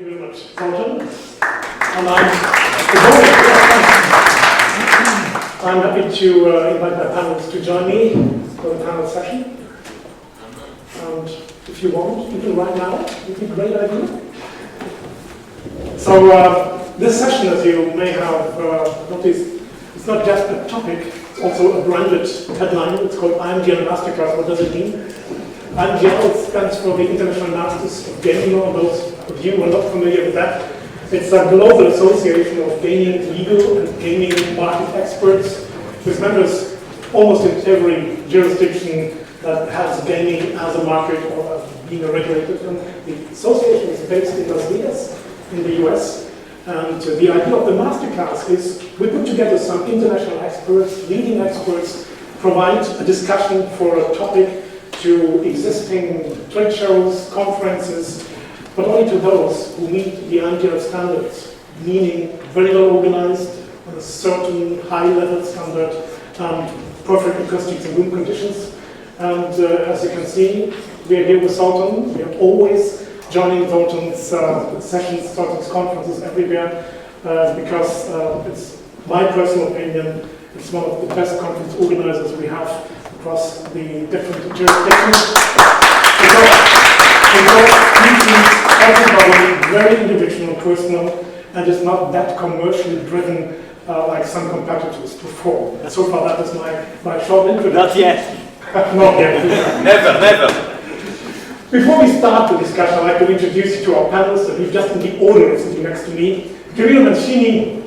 Thank you very much, Maarten. And I'm happy to invite my panelists to join me for the panel session. And if you want, even right now, it would be a great idea. So this session, as you may have noticed, it's not just a topic, it's also a branded headline. It's called IMGL MasterClass. What does it mean? IMGL stands for the International Masters of Gaming Law. Those of you who are not familiar with that, it's a global association of gaming legal and gaming market experts with members almost in every jurisdiction that has gaming as a market or being a regulator. And the association is based in Las Vegas, in the US. And the idea of the masterclass is we put together some international experts, leading experts, provide a discussion for a topic to existing trade shows, conferences, but only to those who meet the IMGL standards, meaning very well organized, on a certain high-level standard, perfect acoustics and room conditions. And as you can see, we are here with Sultan. We are always joining Sultan's sessions, Sultan's conferences everywhere, because it's my personal opinion, it's one of the best conference organizers we have across the different jurisdictions. Because everybody very individual and personal, and is not that commercially driven like some competitors perform. And so far that is my short introduction. Not yet. Not yet. Never. Before we start the discussion, I'd like to introduce you to our panelists, and we've just in the order sitting next to me. Quirino Mancini,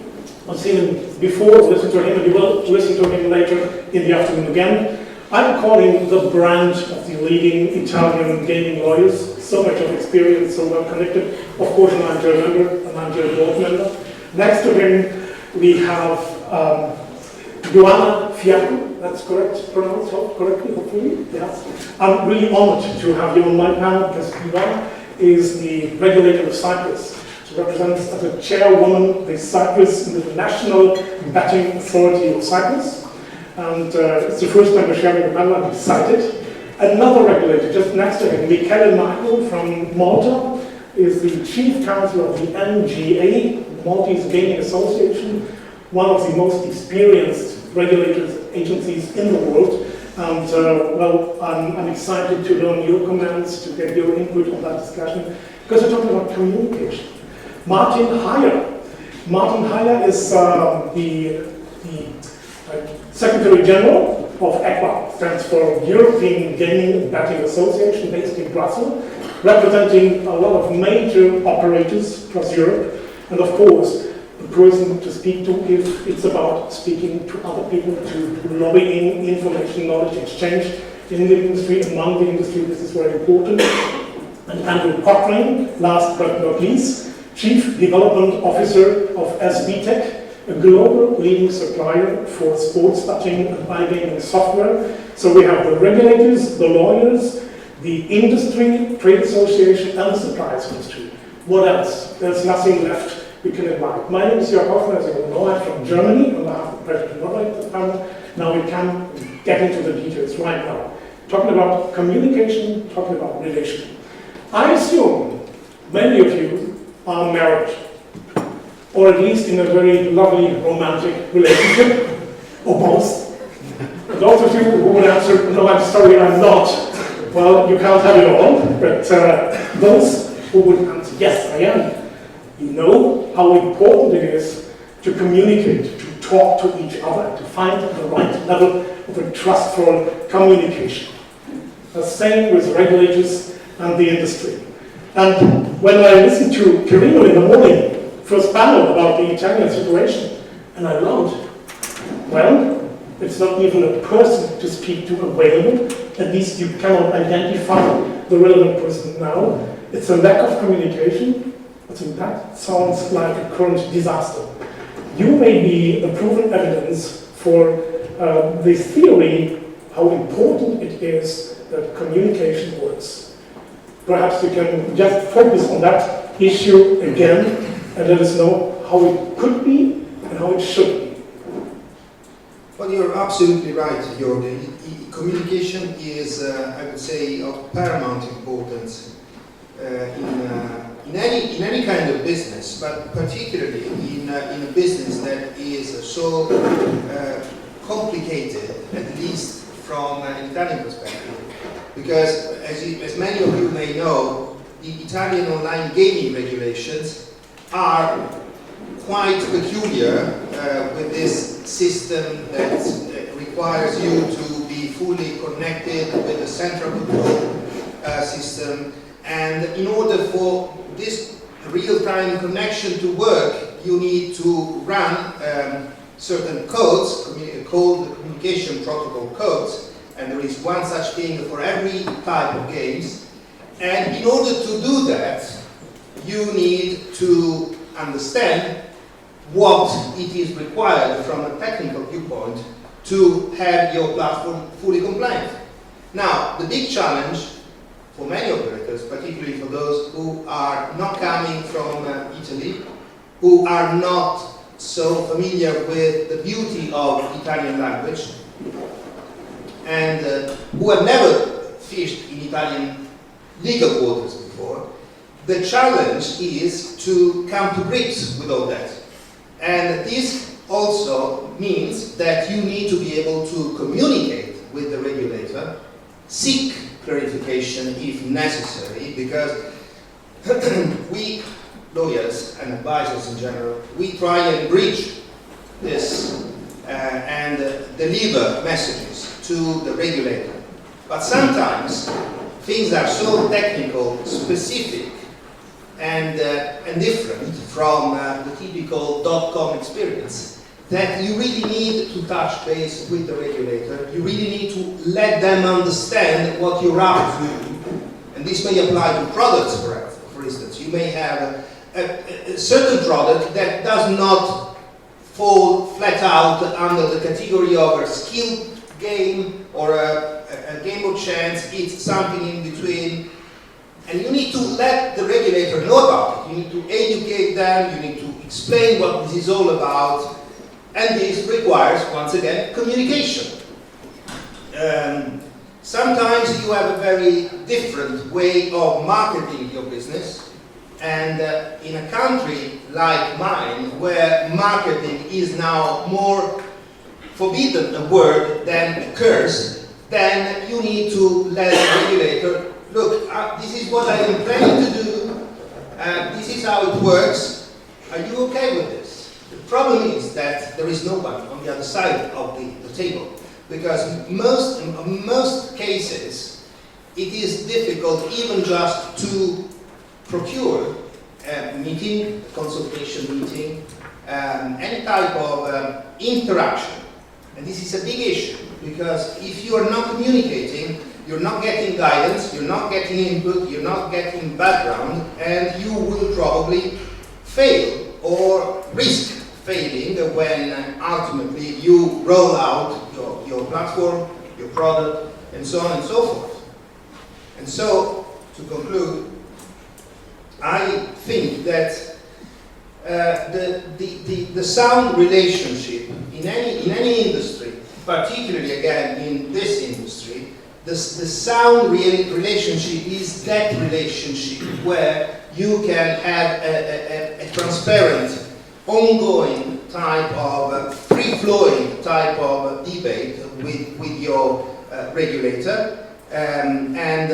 I've seen him before, listen to him, and you will listen to him later in the afternoon again. I'm calling the brand of the leading Italian gaming lawyers. So much of experience, so well connected. Of course, an IMGL member, an IMGL board member. Next to him, we have Ioanna Fiakkou. That's correct, pronounced correctly, hopefully. Yes. I'm really honored to have you on my panel because Ioanna is the regulator of Cyprus. She represents as a chairwoman the Cyprus in the National Betting Authority of Cyprus. And it's the first time we're sharing the panel, I'm excited. Another regulator just next to him, Michele Magro from Malta, is the chief counsel of the MELCHERS, the Maltese Gaming Association, one of the most experienced regulators agencies in the world. And well, I'm excited to learn your comments, to get your input on that discussion, because we're talking about communication. Maarten Haijer. Maarten Haijer is the Secretary General of EGBA, stands for European Gaming and Betting Association, based in Brussels, representing a lot of major operators across Europe, and of course, the person to speak to if it's about speaking to other people, to lobbying, information, knowledge exchange in the industry, among the industry. This is very important. And Andrew Cochrane, last but not least, Chief Development Officer of SBTech, a global leading supplier for sports betting and iGaming software. So we have the regulators, the lawyers, the industry, trade association, and the suppliers industry. What else? There's nothing left we can invite. My name is Joerg Hofmann, as you will know. I'm from Germany, and I have the pleasure to moderate the panel. Now we can get into the details right now. Talking about communication, talking about relation. I assume many of you are married, or at least in a very lovely romantic relationship, or both. And those of you who would answer, no, I'm sorry, I'm not, well, you can't have it all, but those who would answer, yes, I am, you know how important it is to communicate, to talk to each other, to find the right level of a trustful communication. The same with regulators and the industry. And when I listened to Quirino in the morning, first panel about the Italian situation, and I learned, well, it's not even a person to speak to available, at least you cannot identify the relevant person now. It's a lack of communication, but that sounds like a current disaster. You may be the proven evidence for this theory, how important it is that communication works. Perhaps you can just focus on that issue again, and let us know how it could be and how it should be. Well, you're absolutely right, Joerg. Communication is, I would say, of paramount importance in in any kind of business, but particularly in a business that is so complicated, at least from an Italian perspective, because as many of you may know, the Italian online gaming regulations are quite peculiar with this system that requires you to be fully connected with a central control system, and in order for this real-time connection to work, you need to run certain codes, called communication protocol codes, and there is one such thing for every type of games. And in order to do that, you need to understand what it is required from a technical viewpoint to have your platform fully compliant. Now, the big challenge for many operators, particularly for those who are not coming from Italy, who are not so familiar with the beauty of Italian language, and who have never fished in Italian legal waters before, the challenge is to come to grips with all that. And this also means that you need to be able to communicate with the regulator, seek clarification if necessary, because we, lawyers and advisors in general, we try and bridge this and deliver messages to the regulator. But sometimes things are so technical, specific, and different from the typical .com experience that you really need to touch base with the regulator. You really need to let them understand what you're up to. And this may apply to products, for instance. You may have a certain product that does not fall flat out under the category of a skill game or a game of chance. It's something in between. And you need to let the regulator know about it. You need to educate them, you need to explain what this is all about, and this requires, once again, communication. Sometimes you have a very different way of marketing your business, and in a country like mine, where marketing is now more forbidden a word than a curse, then you need to let the regulator, look, this is what I am planning to do, this is how it works, are you okay with this? The problem is that there is no one on the other side of the table, because in most cases it is difficult even just to procure a meeting, a consultation meeting, any type of interaction. And this is a big issue, because if you are not communicating, you're not getting guidance, you're not getting input, you're not getting background, and you will probably fail or risk failing when ultimately you roll out your platform, your product, and so on and so forth. And so, to conclude, I think that the sound relationship in any industry, particularly again in this industry, the sound relationship is that relationship where you can have a transparent, ongoing type of free-flowing type of debate with your regulator, and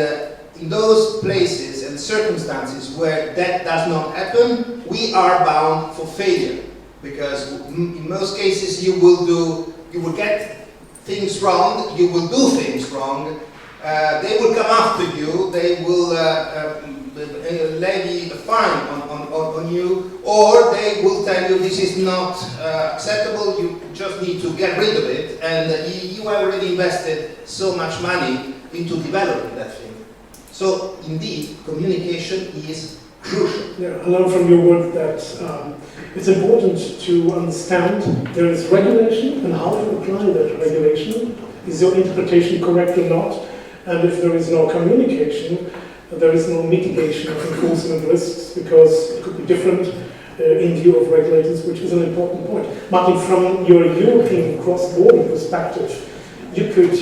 in those places and circumstances where that does not happen, we are bound for failure, because in most cases you will get things wrong, you will do things wrong, they will come after you, they will levy a fine on you, or they will tell you this is not acceptable, you just need to get rid of it, and you have already invested so much money into developing that thing. So indeed, communication is crucial. Yeah, I learned from your work that it's important to understand there is regulation and how to apply that regulation. Is your interpretation correct or not? And if there is no communication, there is no mitigation of enforcement risks, because it could be different in view of regulators, which is an important point. Maarten, from your European cross-border perspective, you could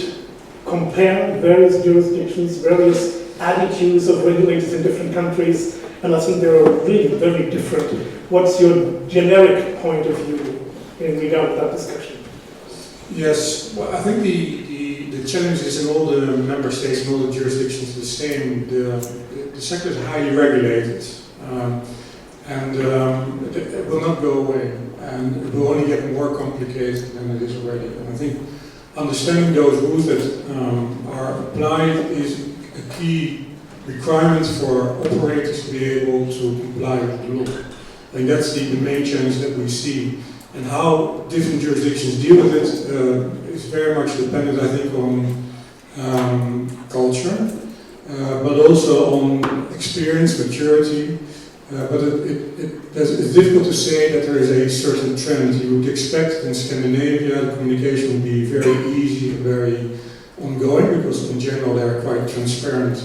compare various jurisdictions, various attitudes of regulators in different countries, and I think they're really very different. What's your generic point of view in regard to that discussion? Yes, well, I think the challenges in all the member states and all the jurisdictions are the same. The sector is highly regulated, and it will not go away, and it will only get more complicated than it is already. And I think understanding those rules that are applied is a key requirement for operators to be able to comply with the law. I think that's the main challenge that we see. And how different jurisdictions deal with it is very much dependent, I think, on culture, but also on experience, maturity. But it's difficult to say that there is a certain trend. You would expect in Scandinavia the communication would be very easy and very ongoing, because in general they are quite transparent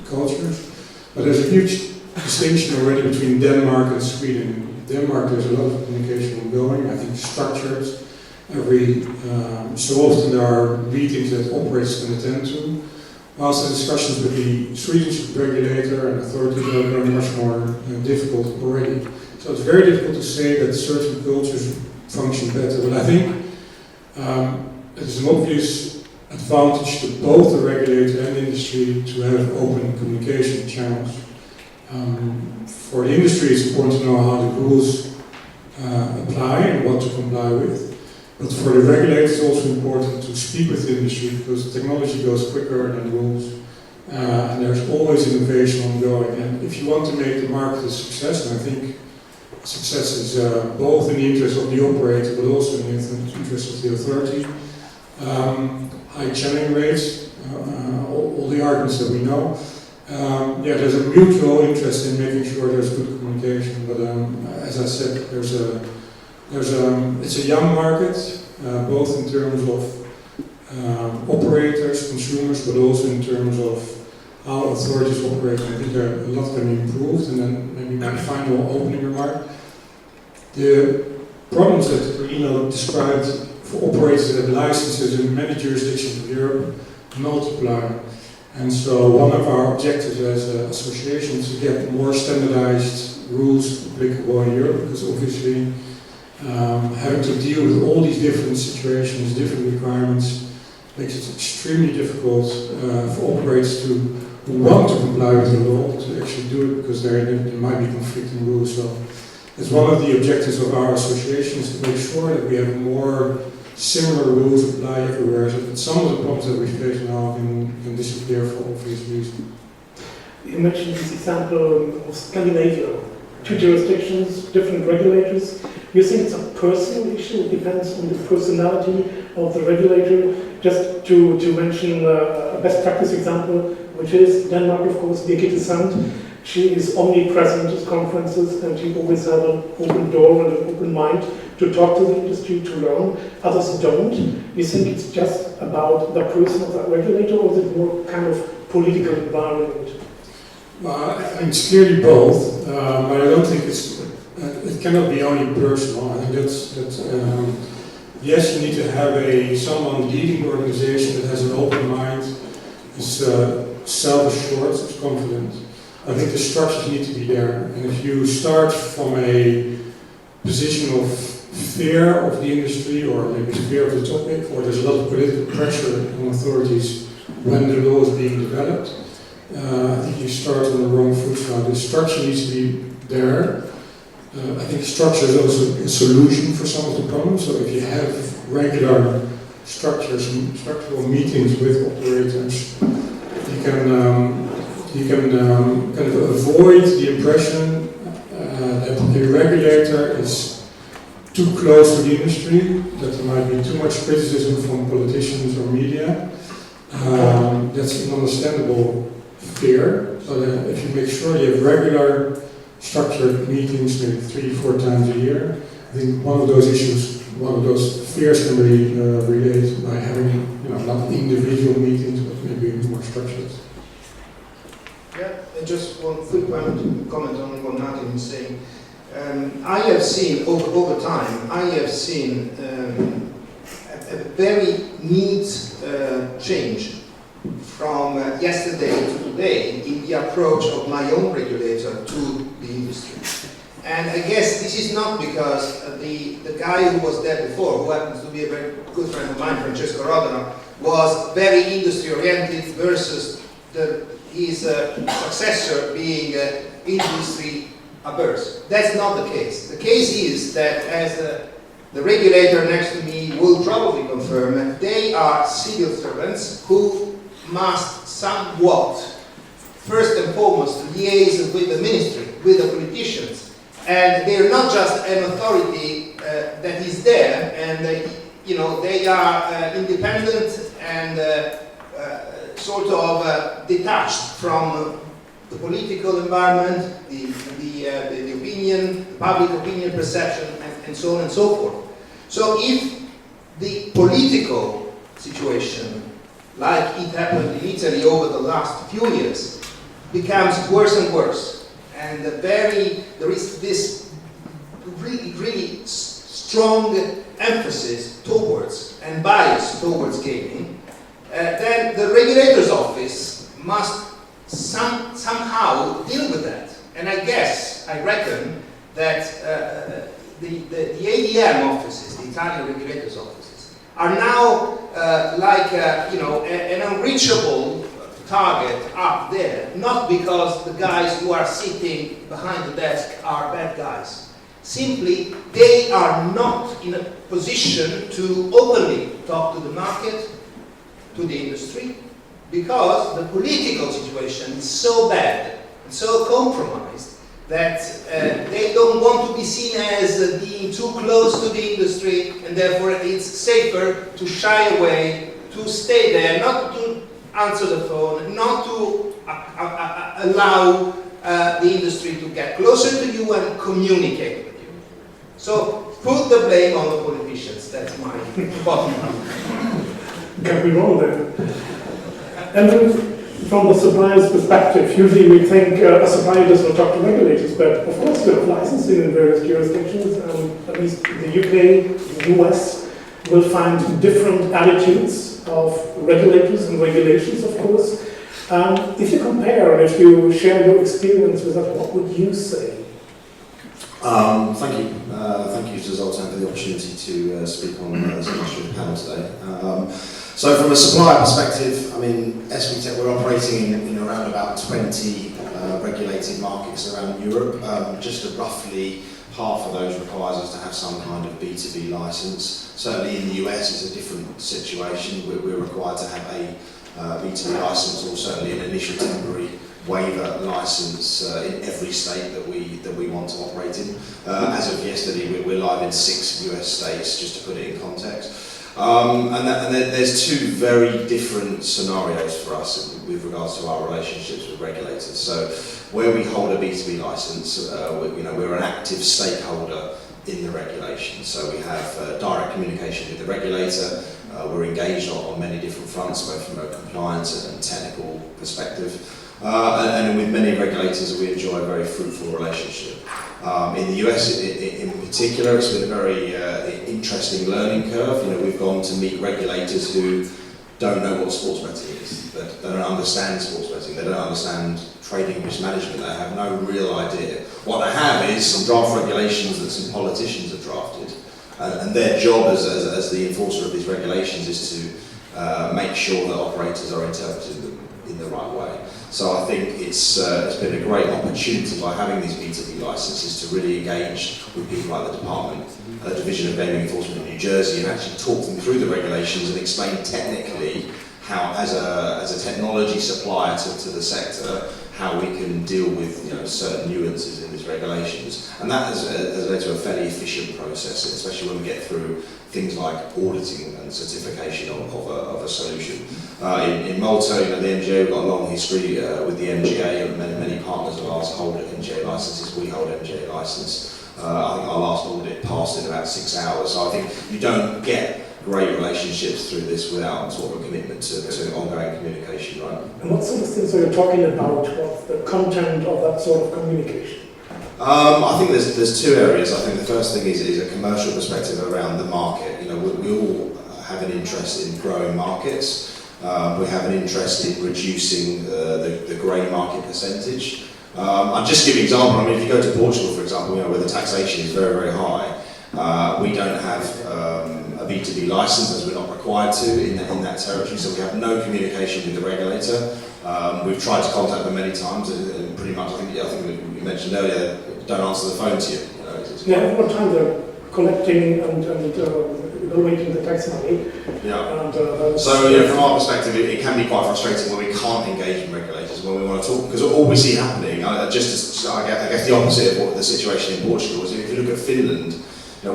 cultures. But there's a huge distinction already between Denmark and Sweden. In Denmark there's a lot of communication ongoing, I think structured. Every so often there are meetings that operators can attend to, whilst the discussions with the Swedish regulator and authorities are very much more difficult already. So it's very difficult to say that certain cultures function better, but I think it is an obvious advantage to both the regulator and industry to have open communication channels. For the industry, it's important to know how the rules apply and what to comply with. But for the regulators, it's also important to speak with the industry, because technology goes quicker than rules, and there's always innovation ongoing. And if you want to make the market a success, and I think success is both in the interest of the operator, but also in the interest of the authority. High channeling rates, all the arguments that we know. Yeah, there's a mutual interest in making sure there's good communication, but as I said, it's a young market, both in terms of operators, consumers, but also in terms of how authorities operate. I think a lot can be improved. And then maybe my final opening remark: the problems that Quirino described for operators that have licenses in many jurisdictions of Europe multiply. And so one of our objectives as an association is to get more standardized rules applicable in Europe, because obviously having to deal with all these different situations, different requirements, makes it extremely difficult for operators who want to comply with the law to actually do it, because there might be conflicting rules. So it's one of the objectives of our association, is to make sure that we have more similar rules apply everywhere, so that some of the problems that we face now can disappear for obvious reasons. You mentioned this example of Scandinavia, 2 jurisdictions, different regulators. You think it's a personal issue? It depends on the personality of the regulator. Just to mention a best practice example, which is Denmark, of course, Birgitte Sand. She is omnipresent at conferences, and she always has an open door and an open mind to talk to the industry, to learn. Others don't. You think it's just about the person of that regulator, or is it more kind of political environment? Well, I think it's clearly both, but I don't think it cannot be only personal. I think that's yes, you need to have someone leading the organization that has an open mind, is self-assured, is confident. I think the structures need to be there, and if you start from a position of fear of the industry, or maybe fear of the topic, or there's a lot of political pressure on authorities when the law is being developed, I think you start on the wrong foot. Now the structure needs to be there. I think structure is also a solution for some of the problems. So if you have regular structures and structural meetings with operators, you can kind of avoid the impression that the regulator is too close to the industry, that there might be too much criticism from politicians or media. That's an understandable fear. So that if you make sure you have regular structured meetings, maybe 3-4 times a year, I think one of those fears can be related by having, not individual meetings, but maybe more structured. Yeah, and just one quick comment on what Maarten is saying. I have seen, over time, a very neat change from yesterday to today in the approach of my own regulator to the industry. And I guess this is not because the guy who was there before, who happens to be a very good friend of mine, Francesco Rodano, was very industry-oriented versus his successor being industry-averse. That's not the case. The case is that, as the regulator next to me will probably confirm, they are civil servants who must somewhat, first and foremost, liaise with the ministry, with the politicians. And they're not just an authority that is there, and they are independent and sort of detached from the political environment, the opinion, the public opinion perception, and so on and so forth. So if the political situation, like it happened in Italy over the last few years, becomes worse and worse, and there is this really strong emphasis towards and bias towards gaming, then the regulator's office must somehow deal with that. And I reckon that the ADM offices, the Italian regulators' offices, are now an unreachable target up there, not because the guys who are sitting behind the desk are bad guys. Simply, they are not in a position to openly talk to the market, to the industry, because the political situation is so bad and so compromised that they don't want to be seen as being too close to the industry, and therefore it's safer to shy away, to stay there, not to answer the phone, not to allow the industry to get closer to you and communicate with you. So put the blame on the politicians. That's my bottom line. Can't be wrong there. And then, from the supplier's perspective, usually we think a supplier does not talk to regulators, but of course you have licensing in various jurisdictions, at least the UK, the US, will find different attitudes of regulators and regulations, of course. If you compare and if you share your experience with that, what would you say? Thank you. Thank you to Zoltan for the opportunity to speak on this illustrious panel today. So from a supplier perspective, I mean, SBTech, we're operating in around about 20 regulated markets around Europe. Just roughly half of those requires us to have some kind of B2B license. Certainly in the US it's a different situation. We're required to have a B2B license, or certainly an initial temporary waiver license in every state that we want to operate in. As of yesterday, we're live in 6 US states, just to put it in context. And there's two very different scenarios for us with regards to our relationships with regulators. So where we hold a B2B license, we're an active stakeholder in the regulation. So we have direct communication with the regulator. We're engaged on many different fronts, both from a compliance and technical perspective. And with many regulators, we enjoy a very fruitful relationship. In the US in particular, it's been a very interesting learning curve. We've gone to meet regulators who don't know what sports betting is. They don't understand sports betting. They don't understand trading risk management. They have no real idea. What they have is some draft regulations that some politicians have drafted. And their job as the enforcer of these regulations is to make sure that operators are interpreting them in the right way. So I think it's been a great opportunity by having these B2B licenses to really engage with people like the Department, Division of Gaming Enforcement in New Jersey, and actually talk them through the regulations and explain technically how, as a technology supplier to the sector, how we can deal with certain nuances in these regulations. And that has led to a fairly efficient process, especially when we get through things like auditing and certification of a solution. In Malta, the MGA, we've got a long history with the MGA, and many partners of ours hold MGA licenses. We hold MGA license. I think our last audit passed in about 6 hours. So I think you don't get great relationships through this without sort of a commitment to ongoing communication, right? And what sort of things are you talking about? What's the content of that sort of communication? I think there's two areas. I think the first thing is a commercial perspective around the market. We all have an interest in growing markets. We have an interest in reducing the grey market percentage. I'll just give you an example. I mean, if you go to Portugal, for example, where the taxation is very, very high, we don't have a B2B license, as we're not required to in that territory, so we have no communication with the regulator. We've tried to contact them many times, and pretty much, I think we mentioned earlier, don't answer the phone to you. Yeah, every time they're collecting and evaluating the tax money. Yeah. So, from our perspective, it can be quite frustrating when we can't engage with regulators, when we want to talk, because all we see happening, I guess the opposite of what the situation in Portugal is. If you look at Finland,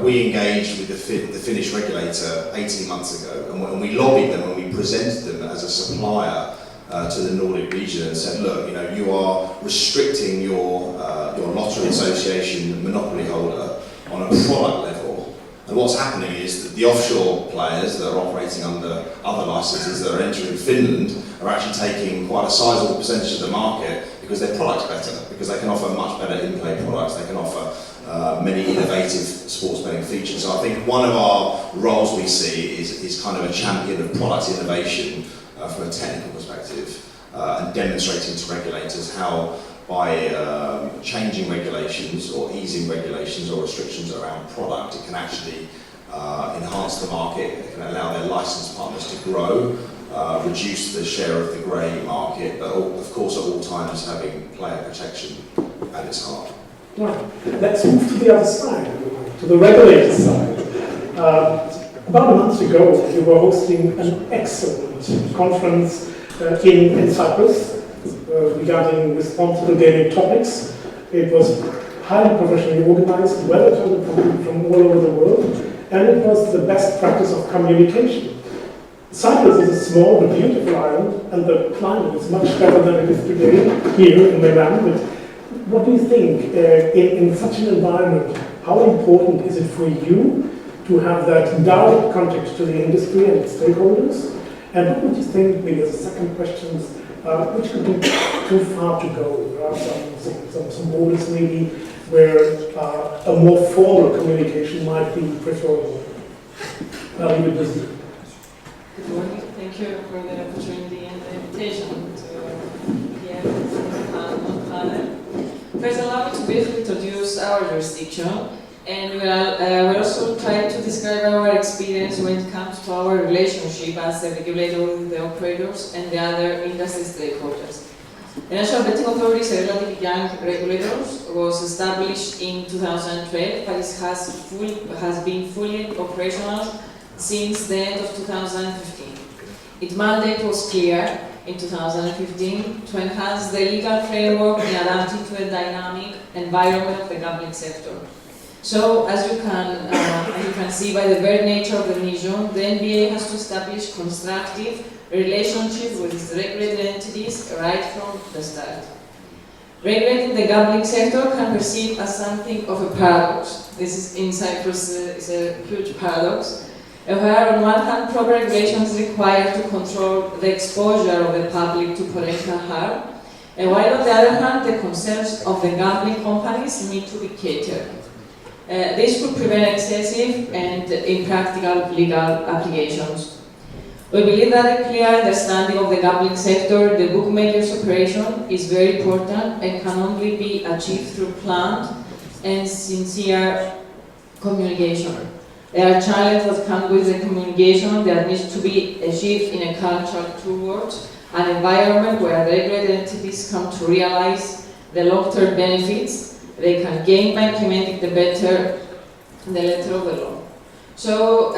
we engaged with the Finnish regulator 18 months ago, and we lobbied them and we presented them as a supplier to the Nordic region and said, look, you are restricting your lottery association monopoly holder on a product level. And what's happening is that the offshore players that are operating under other licenses that are entering Finland are actually taking quite a sizable percentage of the market because their product's better, because they can offer much better in-play products, they can offer many innovative sports betting features. So I think one of our roles we see is kind of a champion of product innovation from a technical perspective and demonstrating to regulators how by changing regulations or easing regulations or restrictions around product, it can actually enhance the market, it can allow their licensed partners to grow, reduce the share of the grey market, but of course at all times having player protection at its heart. Right. Let's move to the other side, to the regulator side. About a month ago, you were hosting an excellent conference in Cyprus regarding responsible gaming topics. It was highly professionally organized, well attended from all over the world, and it was the best practice of communication. Cyprus is a small but beautiful island, and the climate is much better than it is today here in Milan. But what do you think, in such an environment, how important is it for you to have that direct contact to the industry and its stakeholders? And what would you think, maybe as a second question, which could be too far to go? There are some borders maybe where a more formal communication might be preferable. I'll leave it with you. Good morning. Thank you for the opportunity and the invitation to be here on the panel. First, allow me to briefly introduce our jurisdiction, and we'll also try to describe our experience when it comes to our relationship as a regulator with the operators and the other industry stakeholders. The National Betting Authority is a relatively young regulator, was established in 2012, but it has been fully operational since the end of 2015. Its mandate was clear in 2015 to enhance the legal framework in adapting to the dynamic environment of the gambling sector. So, as you can see by the very nature of the mission, the NBA has to establish constructive relationship with its regulated entities right from the start. Regulating the gambling sector can be perceived as something of a paradox. This is in Cyprus is a huge paradox. Where on one hand, proper regulation is required to control the exposure of the public to potential harm, and while on the other hand, the concerns of the gambling companies need to be catered. This could prevent excessive and impractical legal applications. We believe that a clear understanding of the gambling sector, the bookmaker's operation, is very important and can only be achieved through planned and sincere communication. There are challenges that come with the communication that needs to be achieved in a culture towards an environment where regulated entities come to realize the long-term benefits they can gain by implementing the letter of the law. So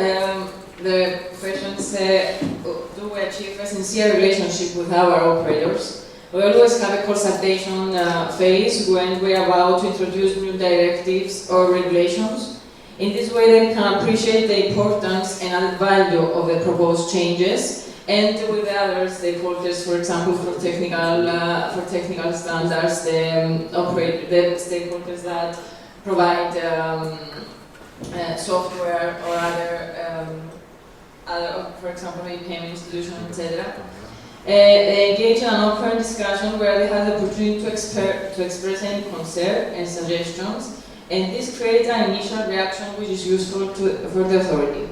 the questions, do we achieve a sincere relationship with our operators? We always have a consultation phase when we are about to introduce new directives or regulations. In this way, they can appreciate the importance and added value of the proposed changes, and with the other stakeholders, for example, for technical standards, the stakeholders that provide software or other, for example, maybe payment institutions, etc. They engage in an open discussion where they have the opportunity to express any concern and suggestions. And this creates an initial reaction which is useful for the authority.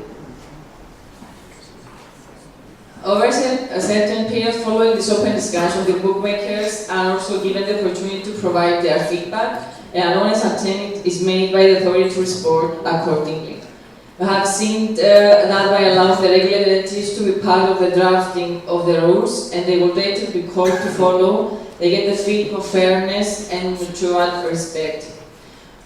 Over a certain period following this open discussion, the bookmakers are also given the opportunity to provide their feedback, and an honest attempt is made by the authority to respond accordingly. We have seen that by allowing the regulated entities to be part of the drafting of the rules, and they will later be called to follow, they get the feeling of fairness and mutual respect.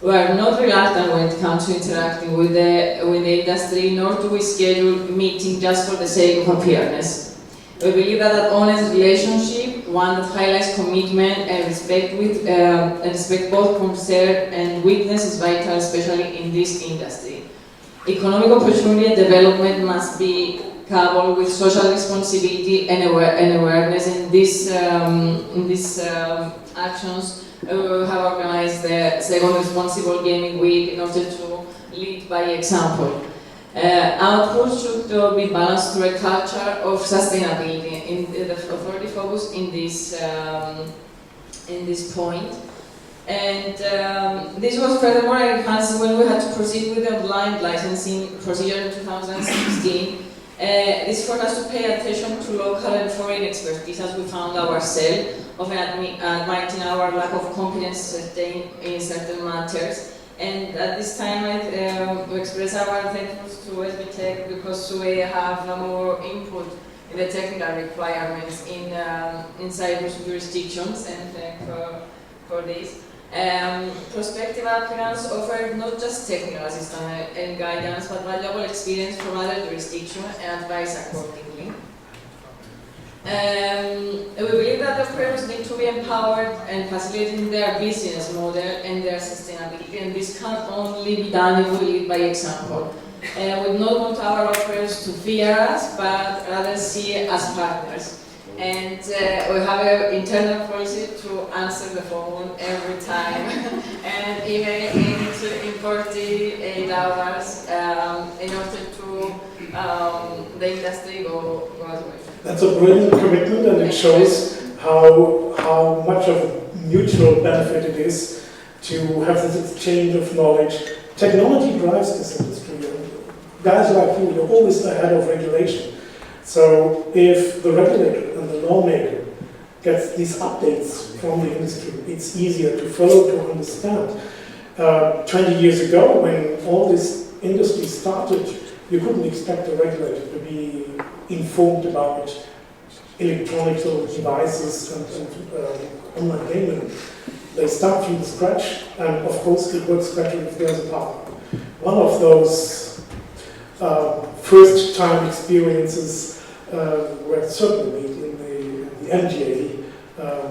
We are not reluctant when it comes to interacting with the industry, nor do we schedule meetings just for the sake of appearance. We believe that an honest relationship, one that highlights commitment and respect both concern and weakness, is vital, especially in this industry. Economic opportunity and development must be coupled with social responsibility and awareness. In these actions, we have organized the second Responsible Gaming Week in order to lead by example. Output should be balanced through a culture of sustainability. The authority focus in this point. And this was furthermore enhanced when we had to proceed with the blind licensing procedure in 2016. This for us to pay attention to local and foreign expertise, as we found ourselves, often admitting our lack of competence in certain matters. And at this time, we express our thankfulness to SBTech because we have more input in the technical requirements in Cyprus jurisdictions, and thank for this. Prospective applicants offer not just technical assistance and guidance, but valuable experience from other jurisdictions and advice accordingly. We believe that the operators need to be empowered and facilitating their business model and their sustainability, and this can only be done if we lead by example. We do not want our operators to fear us, but rather see as partners. And we have an internal policy to answer the phone every time and email in 48 hours in order to the industry go away. That's a brilliant commitment, and it shows how much of a mutual benefit it is to have this exchange of knowledge. Technology drives this industry, and guys like you're always ahead of regulation. So if the regulator and the lawmaker gets these updates from the industry, it's easier to follow, to understand. 20 years ago, when all this industry started, you couldn't expect a regulator to be informed about electronic devices and online gaming. They start from scratch, and of course it works better if there's a partner. One of those first-time experiences were certainly in the MGA,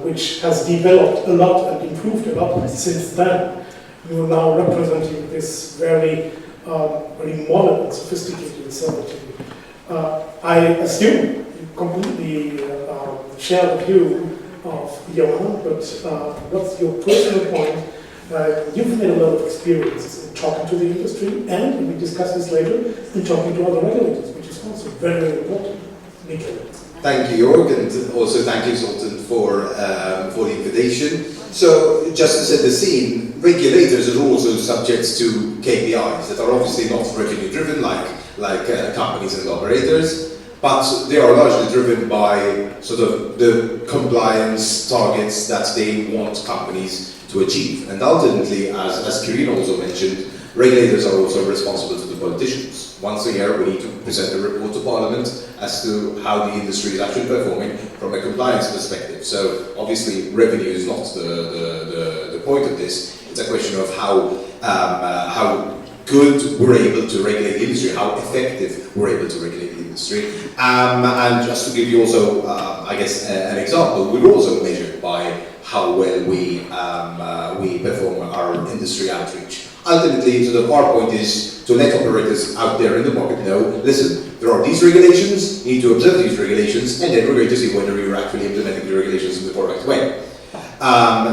which has developed a lot and improved a lot since then. You are now representing this very modern and sophisticated facility. I assume you completely share the view of Ioanna, but what's your personal point? You've had a lot of experience in talking to the industry, and we discuss this later, in talking to other regulators, which is also very, very important. Michele. Thank you, Joerg, and also thank you, Sultan, for the invitation. So, just to set the scene, regulators are also subject to KPIs that are obviously not revenue-driven like companies and operators, but they are largely driven by sort of the compliance targets that they want companies to achieve. And ultimately, as Quirino also mentioned, regulators are also responsible to the politicians. Once a year, we need to present a report to Parliament as to how the industry is actually performing from a compliance perspective. So obviously, revenue is not the point of this. It's a question of how good we're able to regulate the industry, how effective we're able to regulate the industry. And just to give you also, I guess, an example, we're also measured by how well we perform our industry outreach. Ultimately, sort of our point is to let operators out there in the market know, listen, there are these regulations, you need to observe these regulations, and then we're going to see whether you're actually implementing the regulations in the correct way.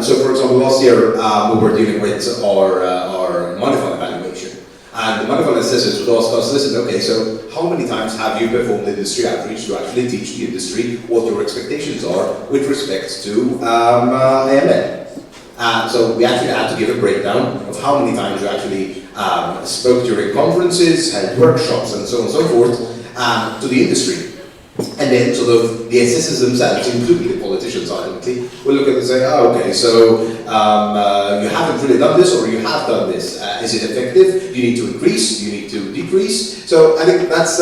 So, for example, last year we were dealing with our money fund evaluation, and the money fund assessors would ask us, listen, okay, so how many times have you performed industry outreach to actually teach the industry what your expectations are with respect to AML? So we actually had to give a breakdown of how many times you actually spoke during conferences, held workshops, and so on and so forth to the industry. And then sort of the assessors themselves, including the politicians ultimately, will look at it and say, oh, okay, so you haven't really done this, or you have done this. Is it effective? Do you need to increase? Do you need to decrease? So I think that's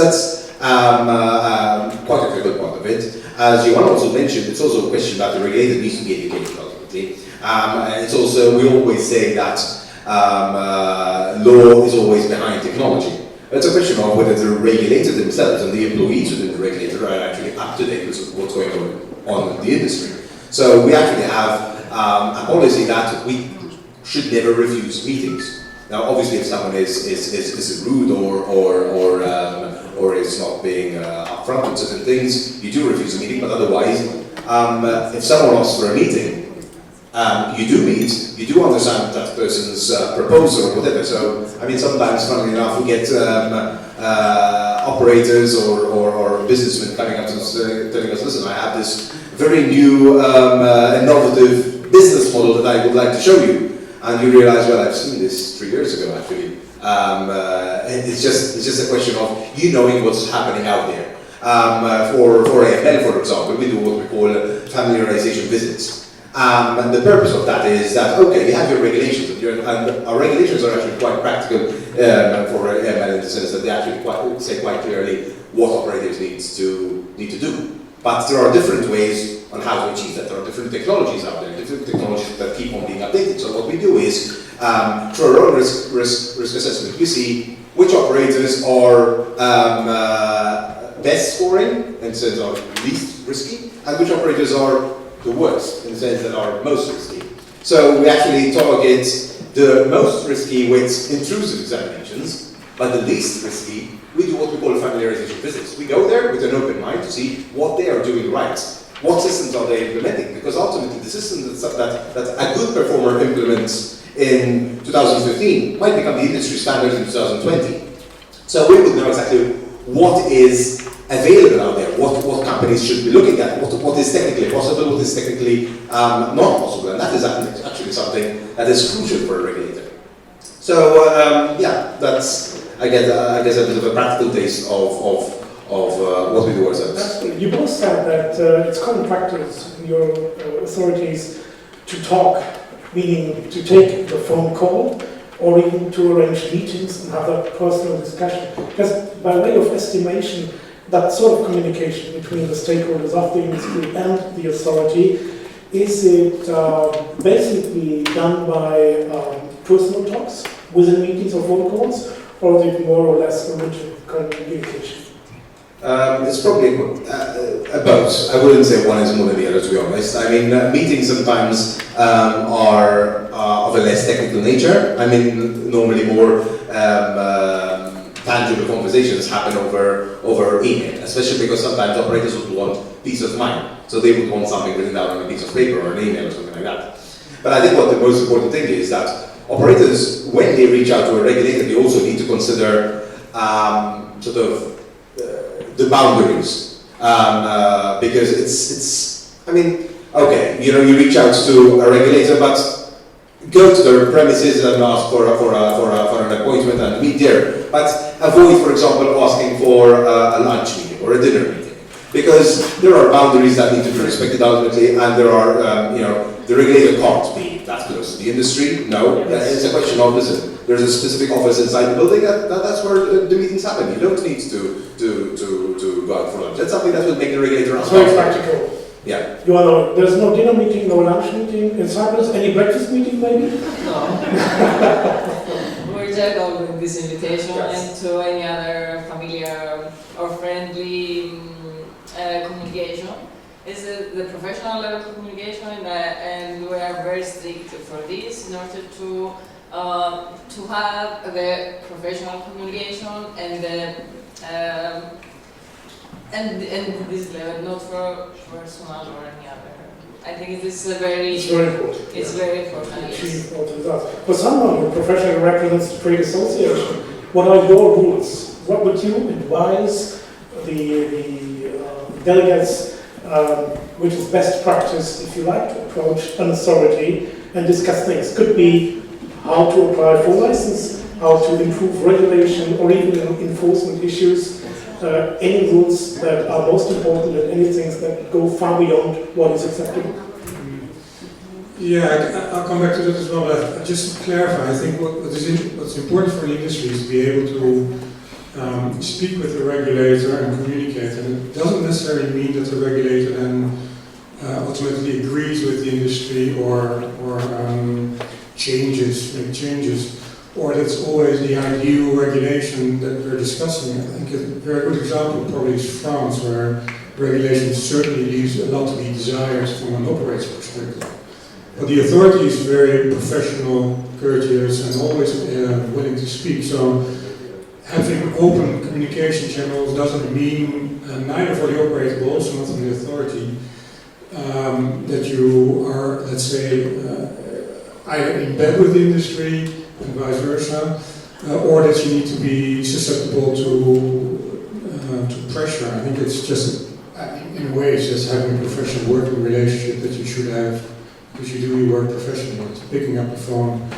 quite a critical part of it. As Ioanna also mentioned, it's also a question that the regulator needs to be educated ultimately. And it's also, we always say that law is always behind technology. It's a question of whether the regulator themselves and the employees within the regulator are actually up to date with what's going on in the industry. So we actually have a policy that we should never refuse meetings. Now, obviously, if someone is rude or is not being upfront with certain things, you do refuse a meeting. But otherwise, if someone asks for a meeting, you do meet, you do understand that person's proposal or whatever. So, I mean, sometimes, funnily enough, we get operators or businessmen coming up to us telling us, listen, I have this very new innovative business model that I would like to show you. And you realize, well, I've seen this 3 years ago, actually. It's just a question of you knowing what's happening out there. For AML, for example, we do what we call familiarization visits. And the purpose of that is that, okay, you have your regulations, and our regulations are actually quite practical for AML in the sense that they actually say quite clearly what operators need to do. But there are different ways on how to achieve that. There are different technologies out there, different technologies that keep on being updated. So what we do is, through our own risk assessment, we see which operators are best scoring in the sense of least risky, and which operators are the worst in the sense that are most risky. So we actually target the most risky with intrusive examinations, but the least risky, we do what we call familiarization visits. We go there with an open mind to see what they are doing right. What systems are they implementing? Because ultimately the system that a good performer implements in 2015 might become the industry standard in 2020. So we would know exactly what is available out there, what companies should be looking at, what is technically possible, what is technically not possible, and that is actually something that is crucial for a regulator. So yeah, that's I guess a bit of a practical taste of what we do ourselves. Absolutely. You both said that it's common practice in your authorities to talk, meaning to take the phone call or even to arrange meetings and have a personal discussion. Just by way of estimation, that sort of communication between the stakeholders of the industry and the authority, is it basically done by personal talks within meetings or phone calls, or is it more or less a written communication? It's probably both. I wouldn't say one is more than the other, to be honest. I mean, meetings sometimes are of a less technical nature. I mean, normally more tangible conversations happen over email, especially because sometimes operators would want peace of mind. So they would want something written down on a piece of paper or an email or something like that. But I think what the most important thing is that operators, when they reach out to a regulator, they also need to consider sort of the boundaries, because it's. I mean, okay, you reach out to a regulator, but go to their premises and ask for an appointment and meet there. But avoid, for example, asking for a lunch meeting or a dinner meeting, because there are boundaries that need to be respected ultimately, and there are, the regulator can't be that close to the industry. No, it's a question of, listen, there's a specific office inside the building, that's where the meetings happen. You don't need to go out for lunch. That's something that will make the regulator It's very practical. Yeah. There's no dinner meeting, no lunch meeting in Cyprus. Any breakfast meeting, maybe? No. We reject all of this invitation, and to any other familiar or friendly communication. It's the professional level of communication, and we are very strict for this in order to have the professional communication and this level, not for personal or any other. I think it's very important. It's very important. Yes. Important. For someone who professionally represents the trade association, what are your rules? What would you advise the delegates, which is best practice, if you like, to approach an authority and discuss things? Could be how to apply for license, how to improve regulation, or even enforcement issues. any rules that are most important and any things that go far beyond what is acceptable? Yeah, I'll come back to that as well, but just to clarify, I think what's important for the industry is to be able to speak with the regulator and communicate, and it doesn't necessarily mean that the regulator then ultimately agrees with the industry or make changes, or that's always the ideal regulation that we're discussing. I think a very good example probably is France, where regulation certainly leaves a lot to be desired from an operator's perspective. But the authority is very professional, courteous, and always willing to speak. So having open communication channels doesn't mean, neither for the operator but also not for the authority, that you are, let's say, either in bed with the industry and vice versa, or that you need to be susceptible to pressure. I think it's just, in a way, it's just having a professional working relationship that you should have, because you do your work professionally. It's picking up the phone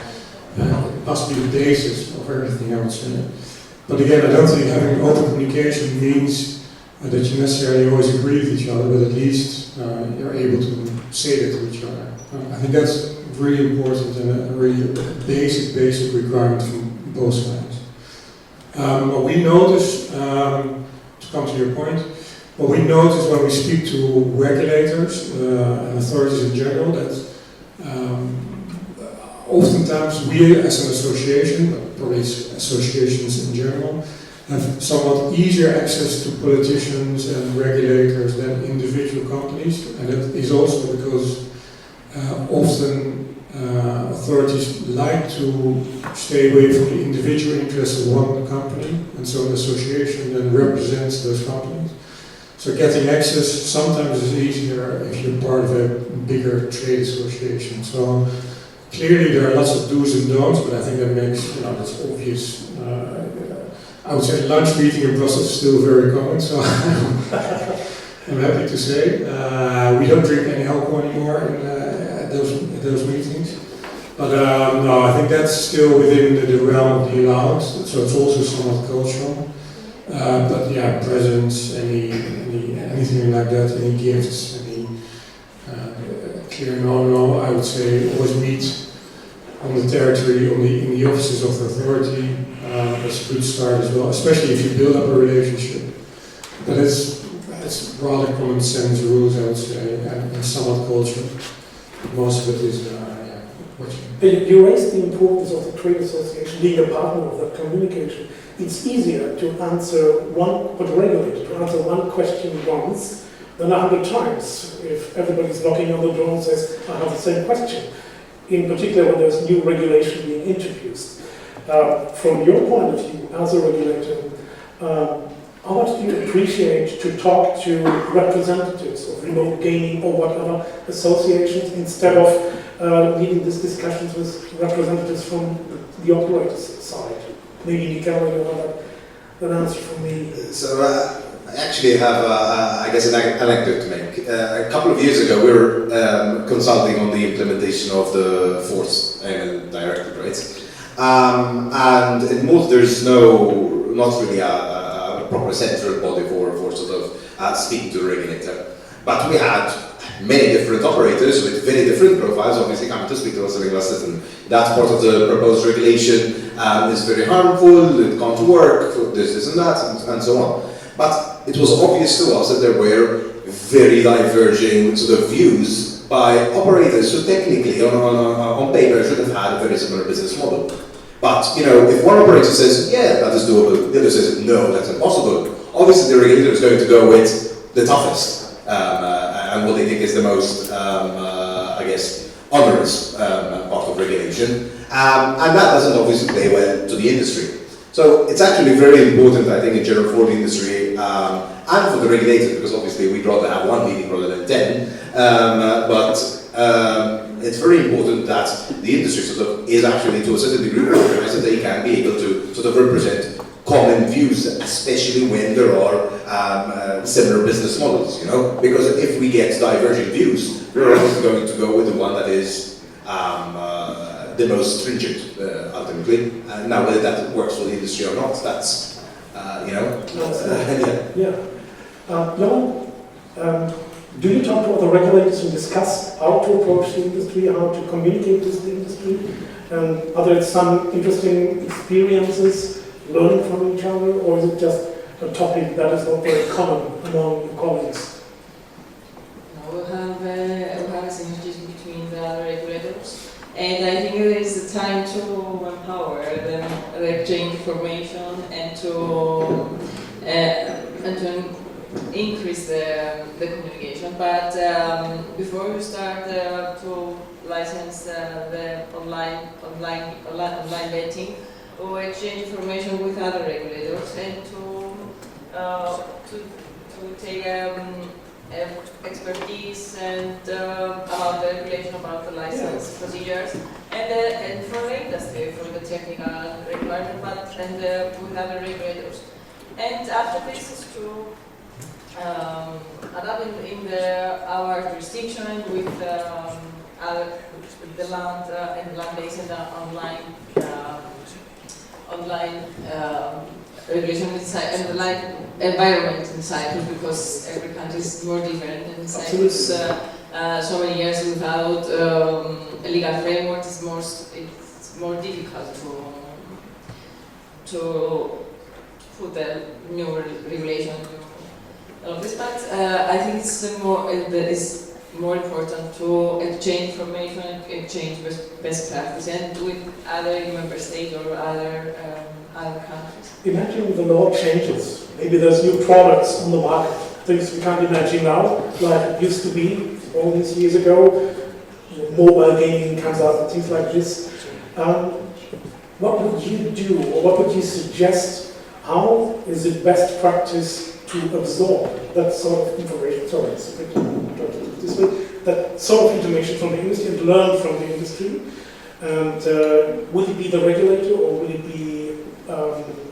must be the basis of everything else. But again, I don't think having open communication means that you necessarily always agree with each other, but at least you're able to say that to each other. I think that's really important and a really basic requirement from both sides. What we notice, to come to your point, what we notice when we speak to regulators and authorities in general, that oftentimes we as an association, but probably associations in general, have somewhat easier access to politicians and regulators than individual companies, and that is also because often authorities like to stay away from the individual interests of one company, and so an association then represents those companies. So getting access sometimes is easier if you're part of a bigger trade association. So clearly there are lots of do's and don'ts, but I think that makes, that's obvious. I would say lunch meeting in Brussels is still very common, so I'm happy to say. We don't drink any alcohol anymore at those meetings. But no, I think that's still within the realm of the allowance, so it's also somewhat cultural. But yeah, presents, anything like that, any gifts, any clear no, I would say always meet on the territory, in the offices of the authority. That's a good start as well, especially if you build up a relationship. But it's rather common sense rules, I would say, and somewhat cultural. Most of it is, You raised the importance of the trade association being a partner of that communication. It's easier to answer one question once than 100 times if everybody's knocking on the door and says, I have the same question. In particular when there's new regulation being introduced. From your point of view as a regulator, how much do you appreciate to talk to representatives of remote gaming or whatever associations instead of leading these discussions with representatives from the operator's side? Maybe Michele, you have an answer from me. So I actually have, I guess, an anecdote to make. A couple of years ago, we were consulting on the implementation of the fourth AML directive, right? And in Malta, there's not really a proper central body for sort of speaking to the regulator. But we had many different operators with very different profiles, obviously coming to speak to us about this, and that part of the proposed regulation is very harmful, it can't work, this and that, and so on. But it was obvious to us that there were very diverging sort of views by operators who technically, on paper, should have had a very similar business model. But, if one operator says, yeah, that is doable, the other says, no, that's impossible, obviously the regulator is going to go with the toughest, and what they think is the most, I guess, onerous part of regulation. And that doesn't obviously play well to the industry. So it's actually very important, I think, in general for the industry and for the regulator, because obviously we'd rather have one meeting rather than 10. But it's very important that the industry sort of is actually to a certain degree organized, that they can be able to sort of represent common views, especially when there are similar business models, because if we get diverging views, we're always going to go with the one that is the most stringent, ultimately. Now, whether that works for the industry or not, that's you know. Yeah. Joerg, do you talk to other regulators and discuss how to approach the industry, how to communicate with the industry? Are there some interesting experiences learning from each other, or is it just a topic that is not very common among colleagues? We have synergies between the other regulators, and I think it is the time to empower them, exchange information, and to increase the communication. But before we start to license the online betting, we exchange information with other regulators and to take expertise and about the regulation, about the license procedures, and for the industry, for the technical requirement, but with other regulators. And after this is to adapt in our jurisdiction with the land and land based and online regulation inside and the environment in Cyprus, because every country is more different. In Cyprus, so many years without a legal framework, it's more difficult to put the new regulation. All of this, but I think it's more important to exchange information and exchange best practice, and with other member states or other countries. Imagine the law changes. Maybe there's new products on the market, things we can't imagine now, like it used to be all these years ago. Mobile gaming comes out and things like this. What would you do, or what would you suggest? How is it best practice to absorb that sort of information? Sorry, it's a bit this way. That sort of information from the industry and learn from the industry. And will it be the regulator, or will it be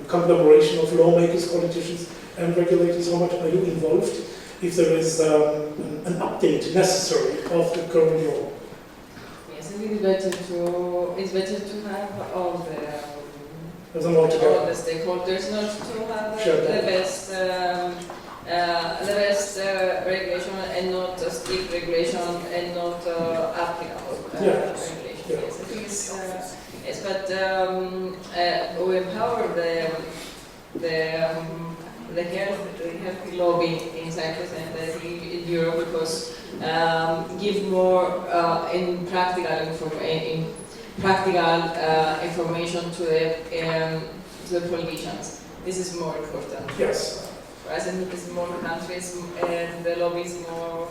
collaboration of lawmakers, politicians, and regulators? How much are you involved if there is an update necessary of the current law? Yes, I think it's better to have all the stakeholders, not to have the best regulation and not a strict regulation and not applicable regulation. Yeah. Yes, I think it's yes, but we empower the healthy lobby in Cyprus and I think in Europe, because give more in practical information to the politicians. This is more important. Yes. For us, and it's more countries, and the lobby is more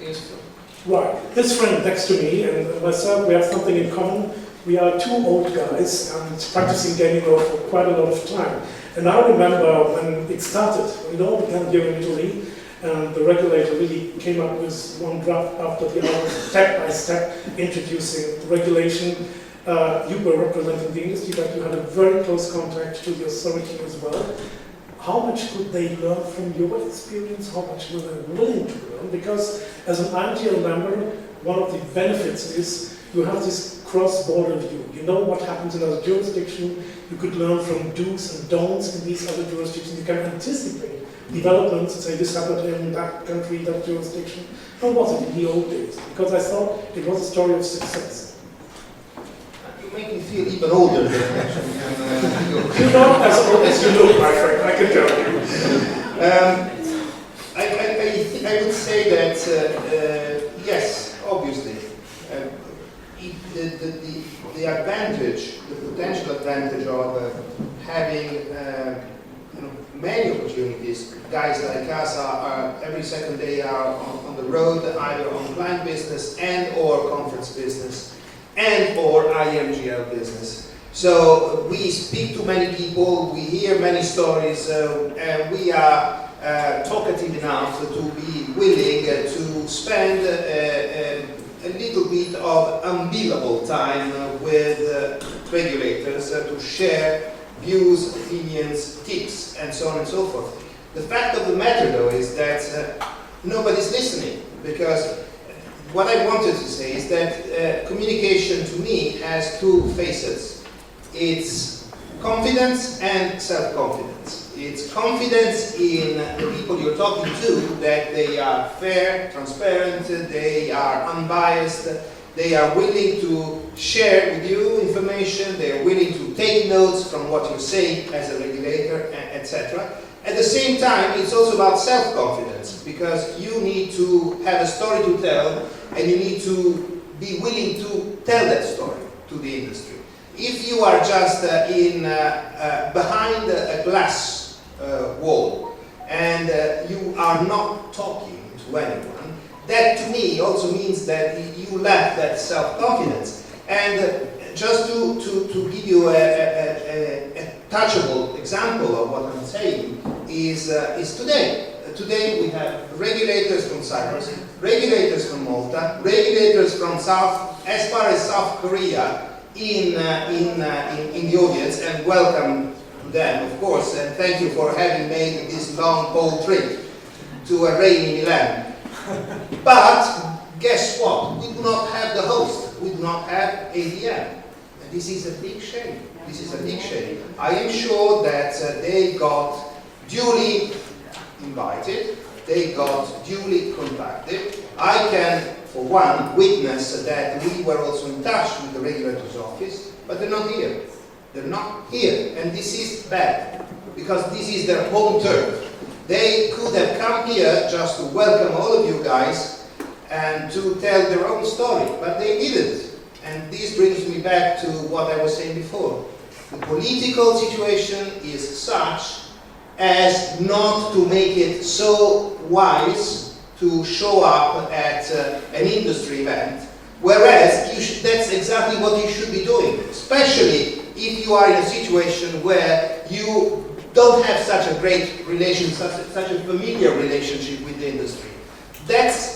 useful. Right. This friend next to me and myself, we have something in common. We are two old guys and practicing gaming law for quite a lot of time. And I remember when it started, it all began here in Italy, and the regulator really came up with one draft after the other, step by step, introducing the regulation. You were representing the industry, but you had a very close contact to the authority as well. How much could they learn from your experience? How much were they willing to learn? Because as an IMGL member, one of the benefits is you have this cross-border view. You know what happens in other jurisdictions. You could learn from do's and don'ts in these other jurisdictions. You can anticipate developments and say this happened in that country, that jurisdiction. How was it in the old days? Because I thought it was a story of success. You make me feel even older than actually. You're not as old as you look, my friend, I can tell you. I would say that, yes, obviously, the advantage, the potential advantage of having many opportunities. Guys like us are every second day are on the road, either on client business and or conference business and or IMGL business. So we speak to many people, we hear many stories, and we are talkative enough to be willing to spend a little bit of unbillable time with regulators to share views, opinions, tips, and so on and so forth. The fact of the matter, though, is that nobody's listening, because what I wanted to say is that communication to me has two faces. It's confidence and self-confidence. It's confidence in the people you're talking to, that they are fair, transparent, they are unbiased, they are willing to share with you information, they are willing to take notes from what you say as a regulator, etc. At the same time, it's also about self-confidence, because you need to have a story to tell, and you need to be willing to tell that story to the industry. If you are just behind a glass wall and you are not talking to anyone, that to me also means that you lack that self-confidence. And just to give you a touchable example of what I'm saying is today. Today we have regulators from Cyprus, regulators from Malta, regulators from as far as South Korea in the audience, and welcome to them, of course, and thank you for having made this long boat trip to a rainy Milan. But guess what? We do not have the host. We do not have ADM. And this is a big shame. This is a big shame. I am sure that they got duly invited, they got duly contacted. I can, for one, witness that we were also in touch with the regulator's office, but they're not here. They're not here, and this is bad, because this is their home turf. They could have come here just to welcome all of you guys and to tell their own story, but they didn't. And this brings me back to what I was saying before. The political situation is such as not to make it so wise to show up at an industry event, whereas that's exactly what you should be doing, especially if you are in a situation where you don't have such a great relation, such a familiar relationship with the industry. That's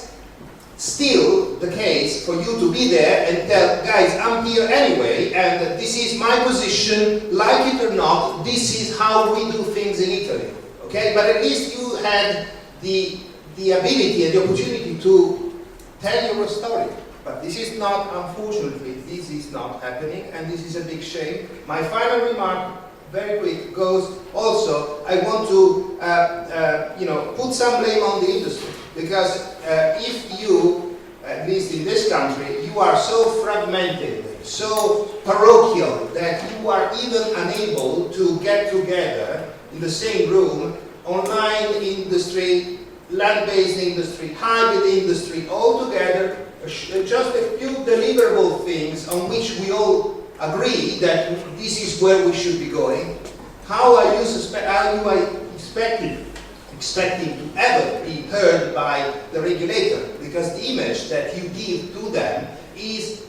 still the case for you to be there and tell, guys, I'm here anyway, and this is my position, like it or not, this is how we do things in Italy. Okay? But at least you had the ability and the opportunity to tell your story. But this is not, unfortunately, this is not happening, and this is a big shame. My final remark, very quick, goes also, I want to put some blame on the industry, because if you, at least in this country, you are so fragmented, so parochial, that you are even unable to get together in the same room, online industry, land-based industry, hybrid industry, all together, just a few deliverable things on which we all agree that this is where we should be going. How are you expecting to ever be heard by the regulator? Because the image that you give to them is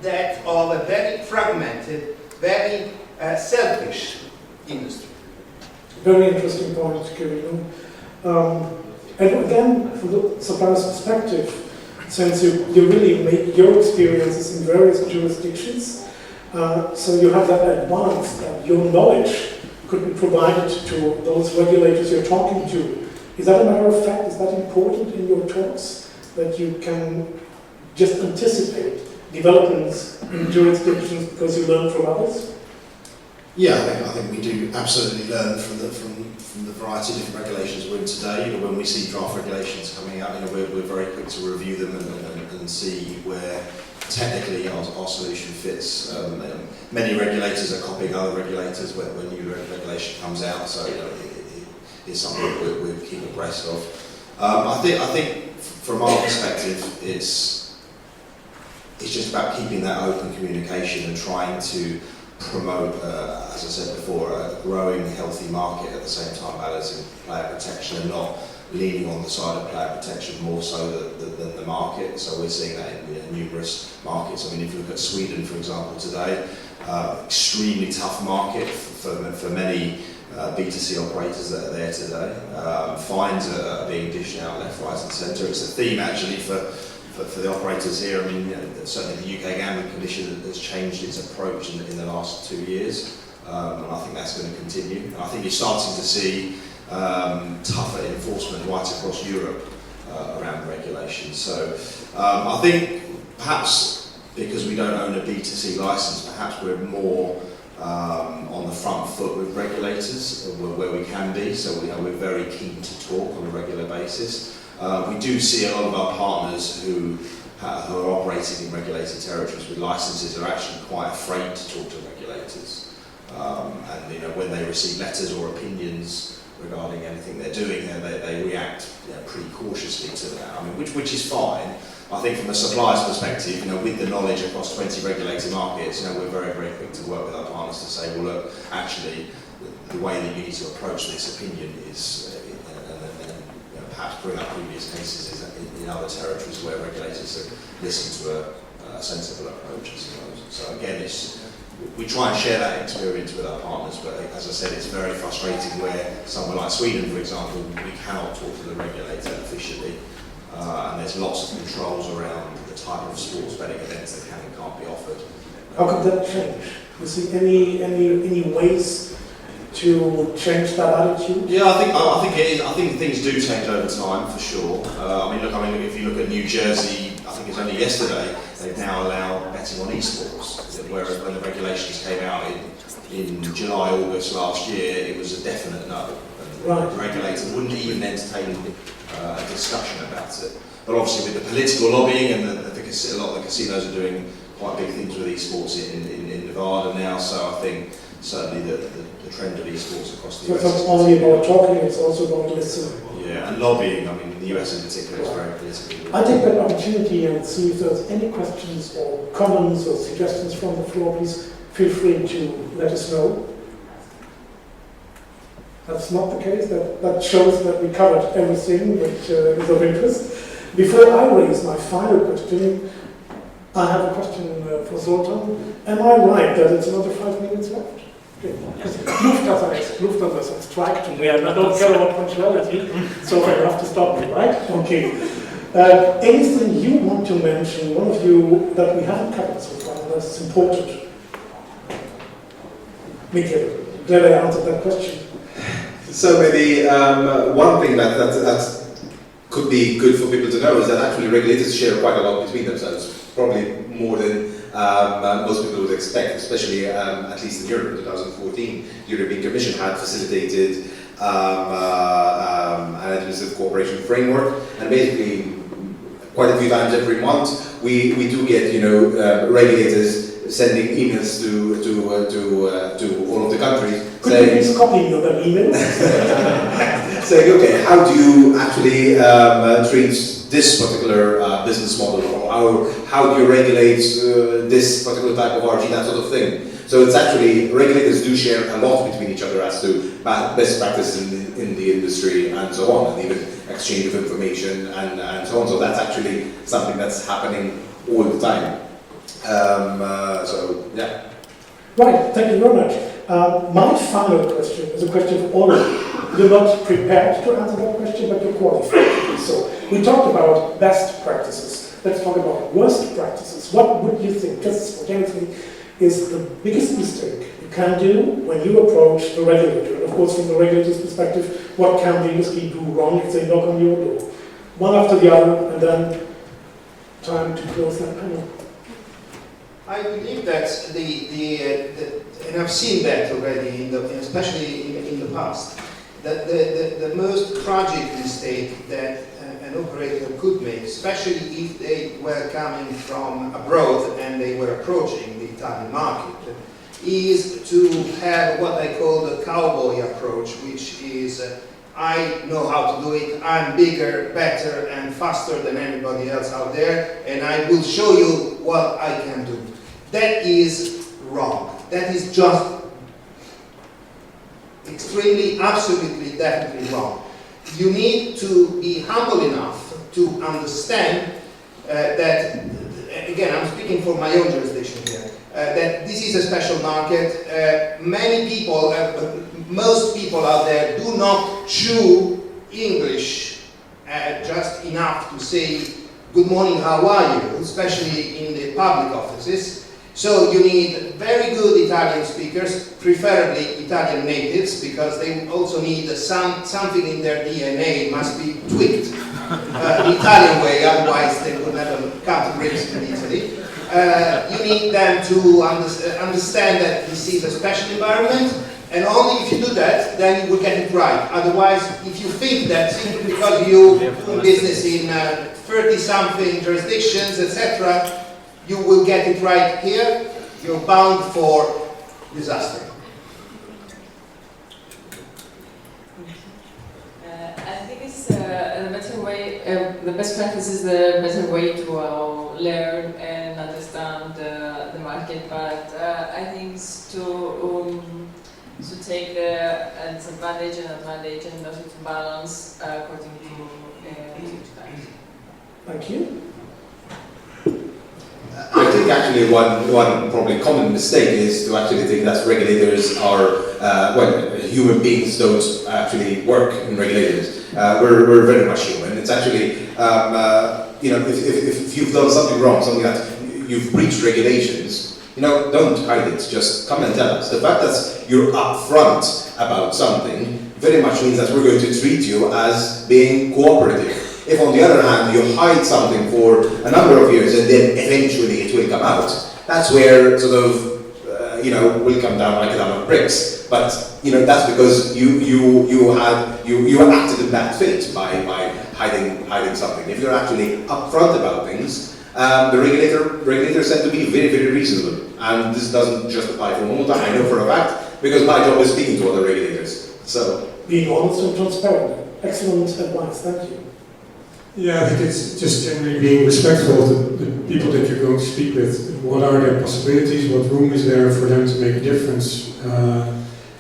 that of a very fragmented, very selfish industry. Very interesting point, Quirino. And again, from the supplier's perspective, since you really make your experiences in various jurisdictions, so you have that advance, that your knowledge could be provided to those regulators you're talking to. Is that a matter of fact? Is that important in your talks, that you can just anticipate developments in jurisdictions because you learn from others? Yeah, I think we do absolutely learn from the variety of different regulations we're in today. You know, when we see draft regulations coming out, we're very quick to review them and see where technically our solution fits. Many regulators are copying other regulators when new regulation comes out, so it's something we keep abreast of. I think from our perspective, it's just about keeping that open communication and trying to promote, as I said before, a growing, healthy market, at the same time balancing player protection and not leaning on the side of player protection more so than the market. So we're seeing that in numerous markets. I mean, if you look at Sweden, for example, today, extremely tough market for many B2C operators that are there today. Fines are being dished out left, right and centre. It's a theme actually for the operators here. I mean, certainly the UK Gambling Commission has changed its approach in the last 2 years, and I think that's going to continue. And I think you're starting to see tougher enforcement right across Europe around regulations. So I think perhaps because we don't own a B2C license, perhaps we're more on the front foot with regulators where we can be, so we're very keen to talk on a regular basis. We do see a lot of our partners who are operating in regulated territories with licenses are actually quite afraid to talk to regulators. And when they receive letters or opinions regarding anything they're doing, they react pretty cautiously to that. I mean, which is fine. I think from a supplier's perspective, with the knowledge across 20 regulated markets, we're very, very quick to work with our partners to say, well, look, actually, the way that you need to approach this opinion is, and perhaps bring up previous cases in other territories where regulators have listened to a sensible approach, I suppose. So again, we try and share that experience with our partners, but as I said, it's very frustrating where somewhere like Sweden, for example, we cannot talk to the regulator officially. And there's lots of controls around the type of sports betting events that can and can't be offered. How could that change? You see any ways to change that attitude? Yeah, I think it is. I think things do change over time for sure. If you look at New Jersey, I think it's only yesterday they've now allowed betting on esports. Whereas when the regulations came out in July, August last year, it was a definite no. Right. The regulator wouldn't even entertain a discussion about it. But obviously with the political lobbying and a lot of the casinos are doing quite big things with esports in Nevada now, so I think certainly the trend of esports across the US. So it's not only about talking, it's also about listening. Yeah, and lobbying, in the US in particular, is very political. I take that opportunity and see if there's any questions or comments or suggestions from the floor. Please feel free to let us know. That's not the case. That shows that we covered everything which is of interest. Before I raise my final question, I have a question for Zoltan. Am I right that it's another 5 minutes left? Because Lufthansa is on strike today, and I don't care about punctuality, so I have to stop you, right? Okay. Anything you want to mention, one of you, that we haven't covered so far, that's important? Michele, glad I answered that question. So maybe one thing that could be good for people to know is that actually regulators share quite a lot between themselves, probably more than most people would expect, especially at least in Europe in 2014. The European Commission had facilitated an administrative cooperation framework, and basically quite a few times every month we do get regulators sending emails to all of the countries. Could you please copy me of that email? Saying, okay, how do you actually treat this particular business model, or how do you regulate this particular type of RG, that sort of thing. So it's actually, regulators do share a lot between each other as to best practices in the industry and so on, and even exchange of information and so on. So that's actually something that's happening all the time. So, yeah. Right, thank you very much. My final question is a question for all of you. You're not prepared to answer that question, but you're qualified. So, we talked about best practices. Let's talk about worst practices. What would you think, just spontaneously, is the biggest mistake you can do when you approach the regulator? And of course, from the regulator's perspective, what can the industry do wrong if they knock on your door? One after the other, and then time to close that panel. I believe that and I've seen that already, especially in the past, that the most tragic mistake that an operator could make, especially if they were coming from abroad and they were approaching the Italian market, is to have what I call the cowboy approach, which is I know how to do it, I'm bigger, better and faster than anybody else out there, and I will show you what I can do. That is wrong. That is just extremely, absolutely, definitely wrong. You need to be humble enough to understand that, again, I'm speaking for my own jurisdiction here, that this is a special market. Many people, most people out there do not chew English just enough to say, good morning, how are you, especially in the public offices. So you need very good Italian speakers, preferably Italian natives, because they also need something in their DNA must be tweaked the Italian way, otherwise they would never come to grips with Italy. you need them to understand that this is a special environment, and only if you do that, then you will get it right. Otherwise, if you think that simply because you do business in 30-something jurisdictions, etc., you will get it right here, you're bound for disaster. I think it's the better way, the best practice is the better way to learn and understand the market, but I think it's to take the disadvantage and advantage and also to balance according to each time. Thank you. I think actually one probably common mistake is to actually think that regulators are, human beings don't actually work in regulators. We're very much human. It's actually, if you've done something wrong, something that you've breached regulations, don't hide it, just come and tell us. The fact that you're upfront about something very much means that we're going to treat you as being cooperative. If on the other hand you hide something for a number of years and then eventually it will come out, that's where sort of, will come down like a ton of bricks. But, that's because you acted in bad faith by hiding something. If you're actually upfront about things, the regulators tend to be very, very reasonable. And this doesn't just apply for Malta, I know for a fact, because my job is speaking to other regulators. So, being honest and transparent. Excellent advice, thank you. Yeah, I think it's just generally being respectful of the people that you're going to speak with. What are their possibilities? What room is there for them to make a difference?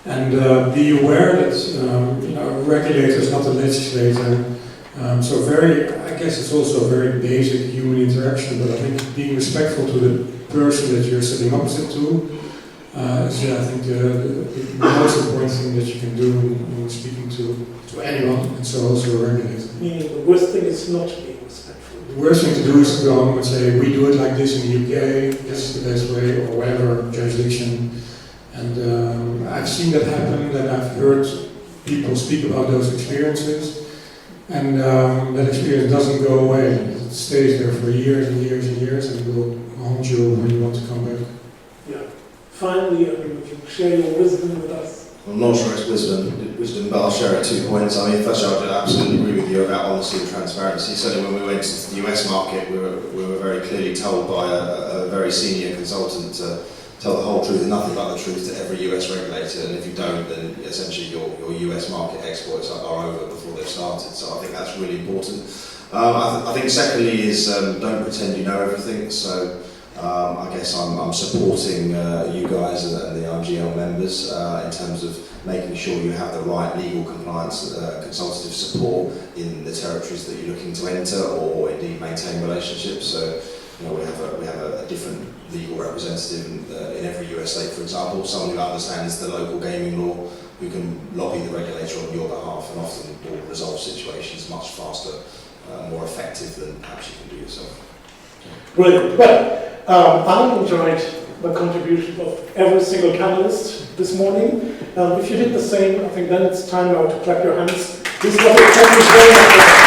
And be aware that a regulator is not a legislator. So I guess it's also a very basic human interaction. But I think being respectful to the person that you're sitting opposite to is, I think, the most important thing that you can do when speaking to anyone, and so also a regulator. Meaning the worst thing is not being respectful. The worst thing to do is to go home and say, we do it like this in the UK, this is the best way, or whatever jurisdiction. And I've seen that happen, and I've heard people speak about those experiences, and that experience doesn't go away. It stays there for years and years and years, and will haunt you when you want to come back. Yeah. Finally, if you share your wisdom with us. I'm not sure it's wisdom, but I'll share 2 points. I mean, first I would absolutely agree with you about honesty and transparency. Certainly when we went into the US market, we were very clearly told by a very senior consultant to tell the whole truth and nothing but the truth to every US regulator, and if you don't, then essentially your US market exports are over before they've started. So I think that's really important. I think secondly is don't pretend you know everything. So I guess I'm supporting you guys and the IMGL members in terms of making sure you have the right legal compliance consultative support in the territories that you're looking to enter or indeed maintain relationships. So we have a different legal representative in every US state, for example, someone who understands the local gaming law, who can lobby the regulator on your behalf and often will resolve situations much faster, more effective than perhaps you can do yourself. Brilliant. Well, I enjoyed the contribution of every single panelist this morning. If you did the same, I think then it's time now to clap your hands. This was a very much.